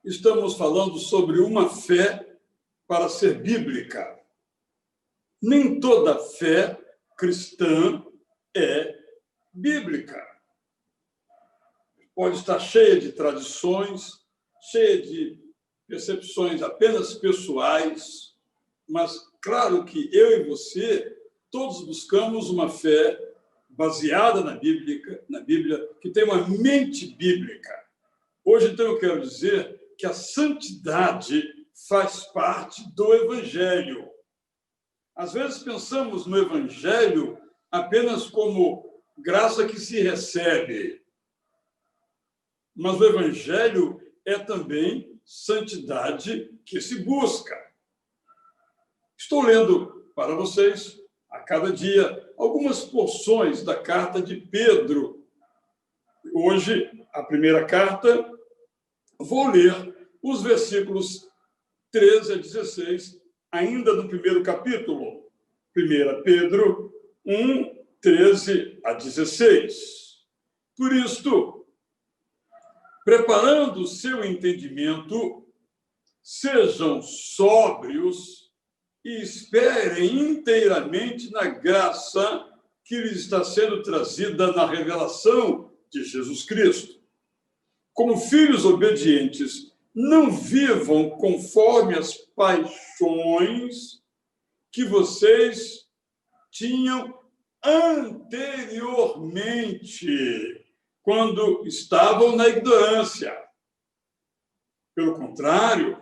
estamos falando sobre uma fé para ser bíblica. Nem toda fé cristã é bíblica. Pode estar cheia de tradições, cheia de percepções apenas pessoais, mas claro que eu e você, todos buscamos uma fé baseada na Bíblia, que tem uma mente bíblica. Hoje, então, eu quero dizer que a santidade faz parte do Evangelho. Às vezes pensamos no Evangelho apenas como graça que se recebe, mas o Evangelho é também santidade que se busca. Estou lendo para vocês, a cada dia, algumas porções da carta de Pedro. Hoje, a primeira carta, vou ler os versículos 13 a 16, ainda no primeiro capítulo. 1 Pedro 1, 13 a 16. Por isto, preparando o seu entendimento, sejam sóbrios e esperem inteiramente na graça que lhes está sendo trazida na revelação de Jesus Cristo. Como filhos obedientes, não vivam conforme as paixões que vocês tinham anteriormente, quando estavam na ignorância. Pelo contrário,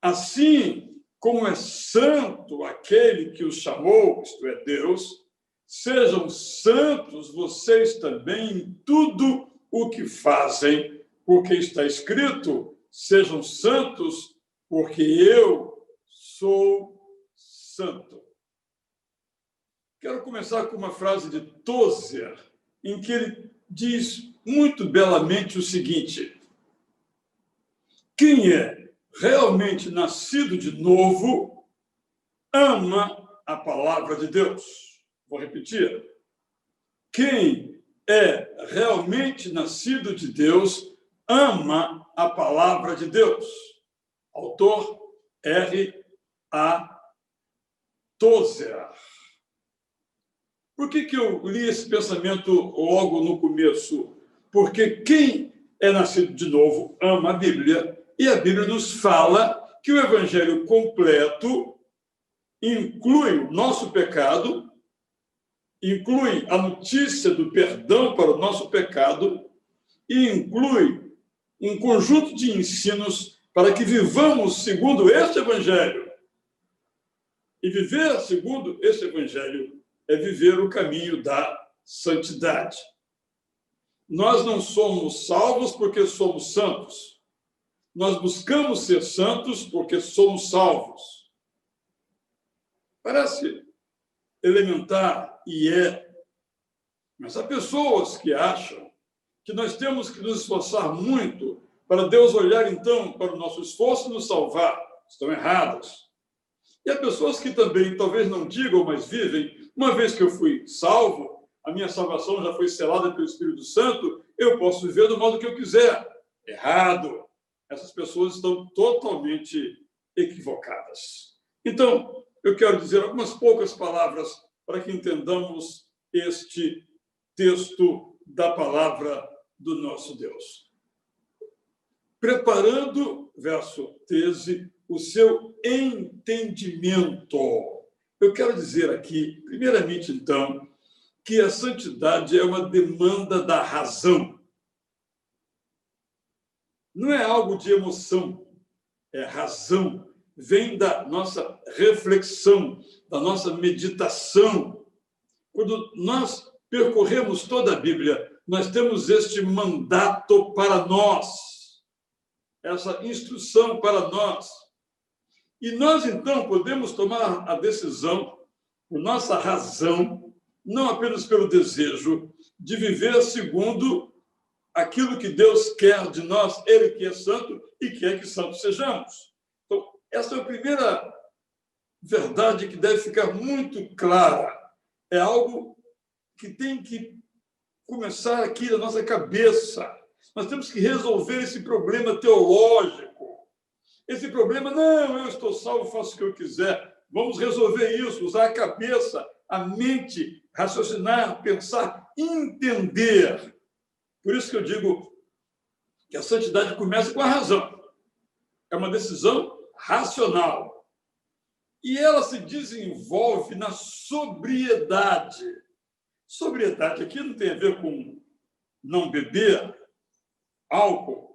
assim como é santo aquele que os chamou, isto é, Deus, sejam santos vocês também em tudo o que fazem, porque está escrito, sejam santos, porque eu sou santo. Quero começar com uma frase de Tozer, em que ele diz muito belamente o seguinte: quem é realmente nascido de novo ama a palavra de Deus. Vou repetir. Quem é realmente nascido de Deus ama a palavra de Deus. Autor R.A. Tozer. Por que eu li esse pensamento logo no começo? Porque quem é nascido de novo ama a Bíblia, e a Bíblia nos fala que o Evangelho completo inclui o nosso pecado, inclui a notícia do perdão para o nosso pecado e inclui um conjunto de ensinos para que vivamos segundo este Evangelho. E viver segundo este Evangelho é viver o caminho da santidade. Nós não somos salvos porque somos santos. Nós buscamos ser santos porque somos salvos. Parece elementar e é. Mas há pessoas que acham que nós temos que nos esforçar muito para Deus olhar, então, para o nosso esforço e nos salvar. Estão erradas. E há pessoas que também, talvez não digam, mas vivem, uma vez que eu fui salvo, a minha salvação já foi selada pelo Espírito Santo, eu posso viver do modo que eu quiser. Errado. Essas pessoas estão totalmente equivocadas. Então, eu quero dizer algumas poucas palavras para que entendamos este texto da palavra do nosso Deus. Preparando, verso 13, o seu entendimento. Eu quero dizer aqui, primeiramente, então, que a santidade é uma demanda da razão. Não é algo de emoção, é razão. Vem da nossa reflexão, da nossa meditação. Quando nós percorremos toda a Bíblia, nós temos este mandato para nós, essa instrução para nós. E nós, então, podemos tomar a decisão, por nossa razão, não apenas pelo desejo, de viver segundo aquilo que Deus quer de nós, Ele que é santo e quer que santos sejamos. Então, essa é a primeira verdade que deve ficar muito clara. É algo que tem que começar aqui na nossa cabeça. Nós temos que resolver esse problema teológico. tem problema? Não, eu estou salvo, faço o que eu quiser. Vamos resolver isso, usar a cabeça, a mente, raciocinar, pensar, entender. Por isso que eu digo que a santidade começa com a razão. É uma decisão racional. E ela se desenvolve na sobriedade. Sobriedade aqui não tem a ver com não beber álcool,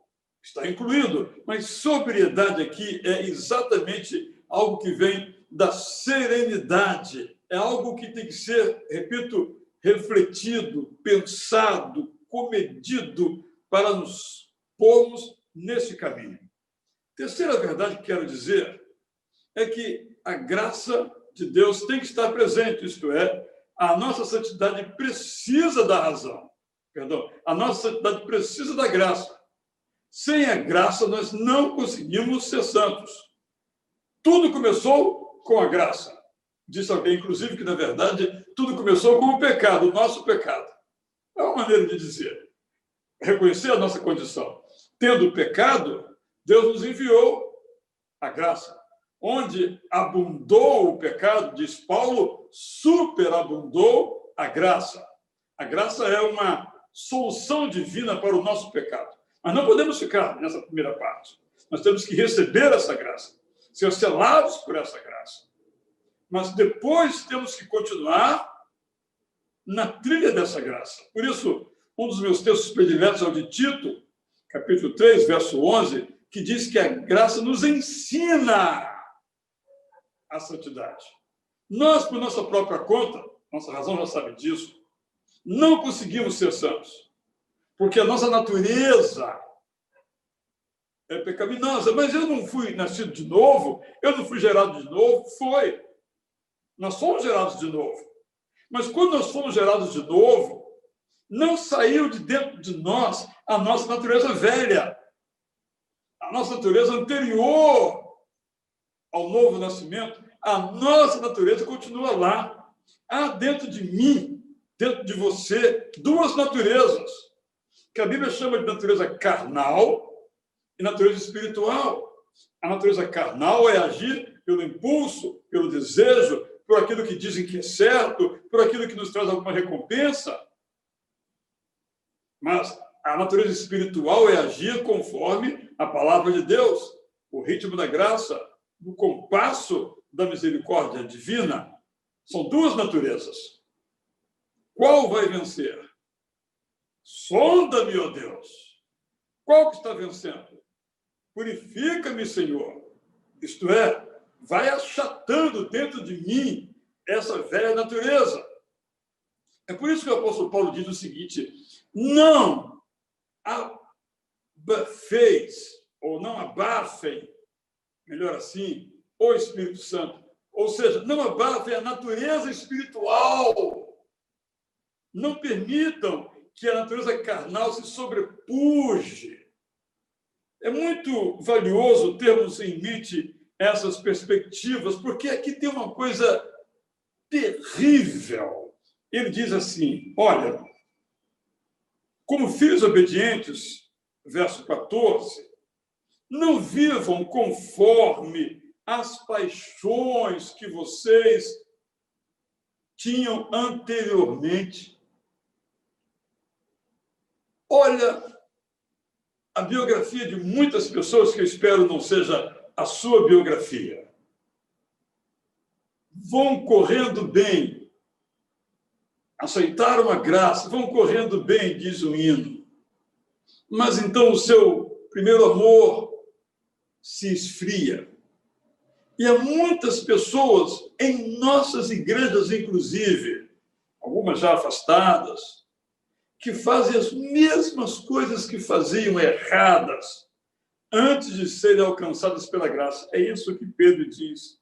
está incluído, mas sobriedade aqui é exatamente algo que vem da serenidade. É algo que tem que ser, repito, refletido, pensado, comedido para nos pormos nesse caminho. Terceira verdade que quero dizer é que a graça de Deus tem que estar presente, isto é, a nossa santidade precisa da razão. Perdão, a nossa santidade precisa da graça. Sem a graça, nós não conseguimos ser santos. Tudo começou com a graça. Disse alguém, inclusive, que, na verdade, tudo começou com o pecado, o nosso pecado. É uma maneira de dizer. Reconhecer a nossa condição. Tendo pecado, Deus nos enviou a graça. Onde abundou o pecado, diz Paulo, superabundou a graça. A graça é uma solução divina para o nosso pecado. Mas não podemos ficar nessa primeira parte. Nós temos que receber essa graça, ser selados por essa graça. Mas depois temos que continuar na trilha dessa graça. Por isso, um dos meus textos prediletos é o de Tito, capítulo 3, verso 11, que diz que a graça nos ensina a santidade. Nós, por nossa própria conta, nossa razão já sabe disso, não conseguimos ser santos. Porque a nossa natureza é pecaminosa. Mas eu não fui nascido de novo, eu não fui gerado de novo. Foi. Nós fomos gerados de novo. Mas quando nós fomos gerados de novo, não saiu de dentro de nós a nossa natureza velha. A nossa natureza anterior ao novo nascimento, a nossa natureza continua lá. Há dentro de mim, dentro de você, duas naturezas, que a Bíblia chama de natureza carnal e natureza espiritual. A natureza carnal é agir pelo impulso, pelo desejo, por aquilo que dizem que é certo, por aquilo que nos traz alguma recompensa. Mas a natureza espiritual é agir conforme a palavra de Deus, o ritmo da graça, o compasso da misericórdia divina. São duas naturezas. Qual vai vencer? Sonda-me, ó Deus. Qual que está vencendo? Purifica-me, Senhor. Isto é, vai achatando dentro de mim essa velha natureza. É por isso que o apóstolo Paulo diz o seguinte: não abafeis, ou não abafem, melhor assim, o Espírito Santo. Ou seja, não abafem a natureza espiritual. Não permitam que a natureza carnal se sobrepuje. É muito valioso termos em mente essas perspectivas, porque aqui tem uma coisa terrível. Ele diz assim, olha, como filhos obedientes, verso 14, não vivam conforme as paixões que vocês tinham anteriormente. Olha, a biografia de muitas pessoas, que eu espero não seja a sua biografia, vão correndo bem, aceitaram a graça, vão correndo bem, diz o hino. Mas então o seu primeiro amor se esfria. E há muitas pessoas em nossas igrejas, inclusive, algumas já afastadas, que fazem as mesmas coisas que faziam erradas antes de serem alcançadas pela graça. É isso que Pedro diz.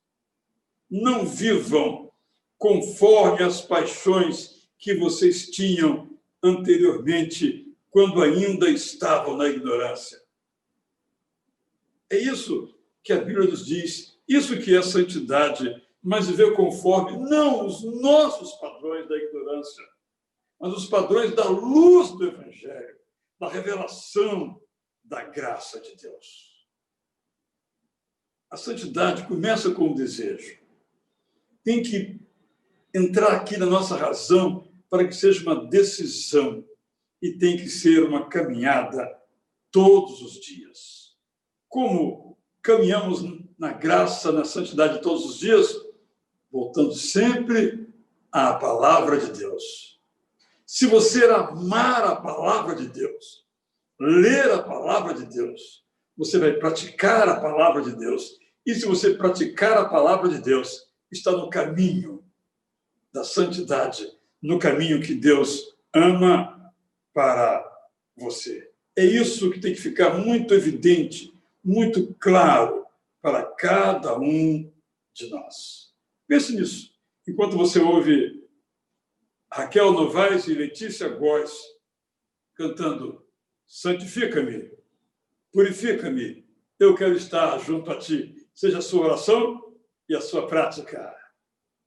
Não vivam conforme as paixões que vocês tinham anteriormente, quando ainda estavam na ignorância. É isso que a Bíblia nos diz, isso que é santidade, mas viver conforme, não os nossos padrões da ignorância, mas os padrões da luz do Evangelho, da revelação da graça de Deus. A santidade começa com o desejo. Tem que entrar aqui na nossa razão para que seja uma decisão. E tem que ser uma caminhada todos os dias. Como caminhamos na graça, na santidade todos os dias? Voltando sempre à palavra de Deus. Se você amar a palavra de Deus, ler a palavra de Deus, você vai praticar a palavra de Deus. E se você praticar a palavra de Deus, está no caminho da santidade, no caminho que Deus ama para você. É isso que tem que ficar muito evidente, muito claro para cada um de nós. Pense nisso. Enquanto você ouve Raquel Novaes e Letícia Góes cantando Santifica-me, purifica-me, eu quero estar junto a ti. Seja a sua oração e a sua prática.